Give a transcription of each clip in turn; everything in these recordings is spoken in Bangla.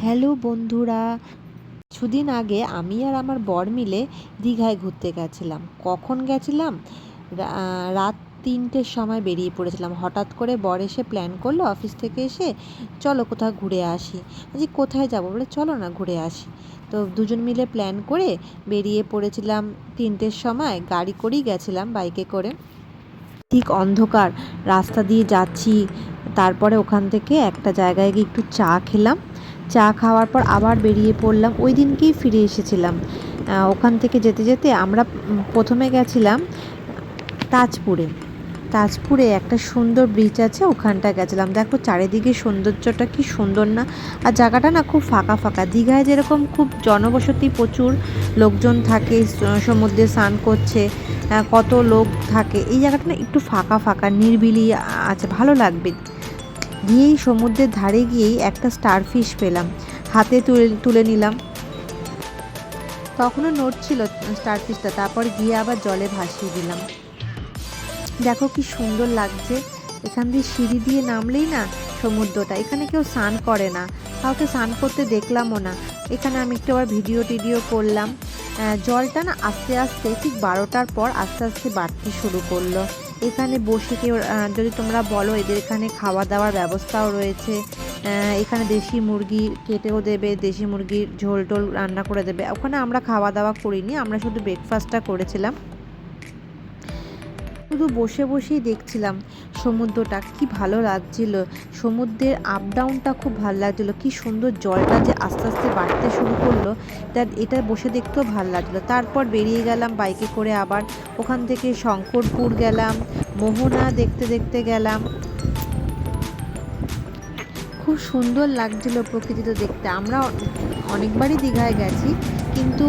হ্যালো বন্ধুরা, কিছুদিন আগে আমি আর আমার বর মিলে দীঘায় ঘুরতে গেছিলাম। কখন গেছিলাম? রাত ৩টের সময় বেরিয়ে পড়েছিলাম। হঠাৎ করে বর এসে প্ল্যান করলো অফিস থেকে এসে, চলো কোথাও ঘুরে আসি। বলছি কোথায় যাবো? বলে চলো না ঘুরে আসি। তো দুজন মিলে প্ল্যান করে বেরিয়ে পড়েছিলাম ৩টের সময়। গাড়ি করেই গেছিলাম, বাইকে করে। ঠিক অন্ধকার রাস্তা দিয়ে যাচ্ছি। তারপরে ওখান থেকে একটা জায়গায় গিয়ে একটু চা খেলাম। চা খাওয়ার পর আবার বেরিয়ে পড়লাম। ওই দিনকেই ফিরে এসেছিলাম। ওখান থেকে যেতে যেতে আমরা প্রথমে গেছিলাম তাজপুরে। তাজপুরে একটা সুন্দর ব্রিজ আছে, ওখানটা গেছিলাম। দেখো চারিদিকে সৌন্দর্যটা কি সুন্দর না? আর জায়গাটা না খুব ফাঁকা ফাঁকা। দীঘায় যেরকম খুব জনবসতি, প্রচুর লোকজন থাকে, সমুদ্রে স্নান করছে, কত লোক থাকে। এই জায়গাটা না একটু ফাঁকা ফাঁকা, নিরিবিলি আছে, ভালো লাগবে। গিয়েই সমুদ্রের ধারে গিয়েই একটা স্টারফিশ পেলাম, হাতে তুলে তুলে নিলাম। তখনও নড়ছিল স্টারফিশটা। তারপর গিয়ে আবার জলে ভাসিয়ে দিলাম। দেখো কি সুন্দর লাগছে। এখান দিয়ে সিঁড়ি দিয়ে নামলেই না সমুদ্রটা। এখানে কেউ স্নান করে না, কাউকে স্নান করতে দেখলামও না। এখানে আমি একটু আবার ভিডিও টিডিও করলাম। জলটা না আস্তে আস্তে ঠিক 12টার পর আস্তে আস্তে বাড়তে শুরু করলো। এখানে বসে কেউ যদি তোমরা বলো, এদের এখানে খাওয়া দাওয়ার ব্যবস্থাও রয়েছে। এখানে দেশি মুরগি কেটেও দেবে, দেশি মুরগির ঝোল টোল রান্না করে দেবে। ওখানে আমরা খাওয়া দাওয়া করিনি, আমরা শুধু ব্রেকফাস্টটা করেছিলাম। শুধু বসে বসেই দেখছিলাম সমুদ্রটা, কি ভালো লাগছিল। সমুদ্রের আপ ডাউনটা খুব ভালো লাগছিল। কি সুন্দর জলটা যে আস্তে আস্তে বাড়তে শুরু করলো, এটা বসে দেখতেও ভালো লাগছিলো। তারপর বেরিয়ে গেলাম বাইকে করে আবার। ওখান থেকে শঙ্করপুর গেলাম, মোহনা দেখতে দেখতে গেলাম। খুব সুন্দর লাগছিল প্রকৃতিটা দেখতে। আমরা অনেকবারই দীঘায় গেছি, কিন্তু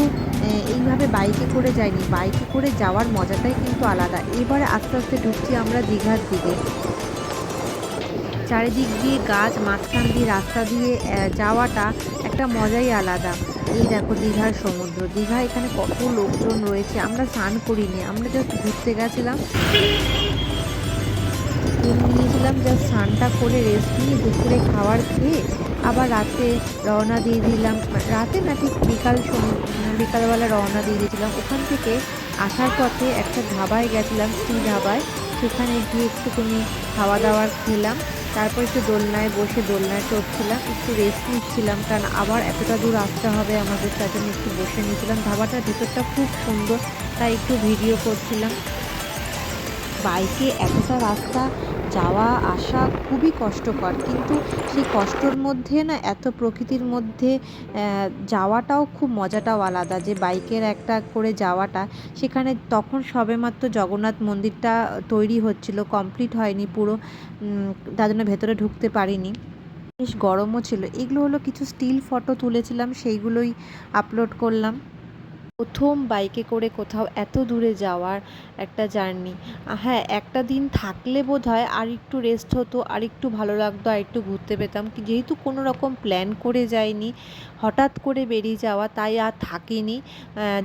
এইভাবে বাইকে করে যাইনি। বাইকে করে যাওয়ার মজাটাই কিন্তু আলাদা। এবারে আস্তে আস্তে ঢুকছি আমরা দীঘার দিকে। চারিদিক দিয়ে গাছ, মাঝখান দিয়ে রাস্তা দিয়ে যাওয়াটা একটা মজাই আলাদা। এই দেখো দীঘার সমুদ্র। দীঘা এখানে কত লোকজন রয়েছে। আমরা স্নান করিনি, আমরা জাস্ট ঘুরতে গেছিলাম। নিয়েছিলাম, জাস্ট স্নানটা করে রেস্ট নিয়ে দুপুরে খাবার খেয়ে আবার রাতে রওনা দিয়ে দিলাম। রাতে না, ঠিক বিকালবেলা রওনা দিয়ে দিয়েছিলাম। ওখান থেকে আসার পথে একটা ধাবায় গেছিলাম, শ্রী ধাবায়। সেখানে গিয়ে একটুখানি খাওয়া দাওয়ার খেলাম। তারপর একটু দোলনায় বসে দোলনায় চড়ছিলাম, একটু রেস্ট নিচ্ছিলাম, কারণ আবার এতটা দূর আসতে হবে আমাদের, তার জন্য একটু বসে নিয়েছিলাম। ধাবাটার ভেতরটা খুব সুন্দর, তাই একটু ভিডিও করছিলাম। বাইকে এতটা রাস্তা যাওয়া আসা খুবই কষ্টকর, কিন্তু সেই কষ্টর মধ্যে না এত প্রকৃতির মধ্যে যাওয়াটাও খুব মজাটাও আলাদা। যে বাইকের একটা করে যাওয়াটা, সেখানে তখন সবেমাত্র জগন্নাথ মন্দিরটা তৈরি হচ্ছিল, কমপ্লিট হয়নি পুরো, তার জন্য ভেতরে ঢুকতে পারিনি। বেশ গরমও ছিল। এগুলো হলো কিছু স্টিল ফটো তুলেছিলাম, সেইগুলোই আপলোড করলাম। প্রথম বাইকে করে কোথাও এত দূরে যাওয়ার একটা জার্নি। হ্যাঁ, একটা দিন থাকলে বোধহয় আর একটু রেস্ট হতো, আর একটু ভালো লাগতো, আর একটু ঘুরতে পেতাম। যেহেতু কোনো রকম প্ল্যান করে যাইনি, হঠাৎ করে বেরিয়ে যাওয়া, তাই আর থাকিনি।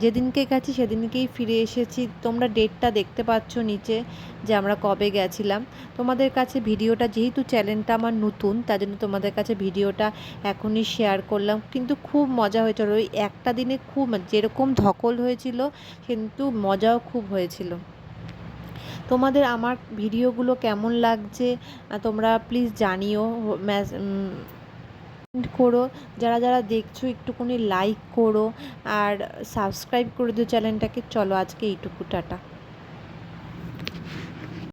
যেদিনকে গেছি সেদিনকেই ফিরে এসেছি। তোমরা ডেটটা দেখতে পাচ্ছ নিচে, যে আমরা কবে গেছিলাম। তোমাদের কাছে ভিডিওটা, যেহেতু চ্যানেলটা আমার নতুন, তার জন্য তোমাদের কাছে ভিডিওটা এখনই শেয়ার করলাম। কিন্তু খুব মজা হয়েছিল ওই একটা দিনে। খুব যেরকম ধকল হয়েছিল, কিন্তু মজাও খুব হয়েছিল। তোমাদের আমার ভিডিওগুলো কেমন লাগছে তোমরা প্লিজ জানিও। করো, যারা যারা দেখছো একটুখানি লাইক করো আর সাবস্ক্রাইব করে দিও চ্যানেলটাকে। চলো আজকে এইটুকু, টাটা।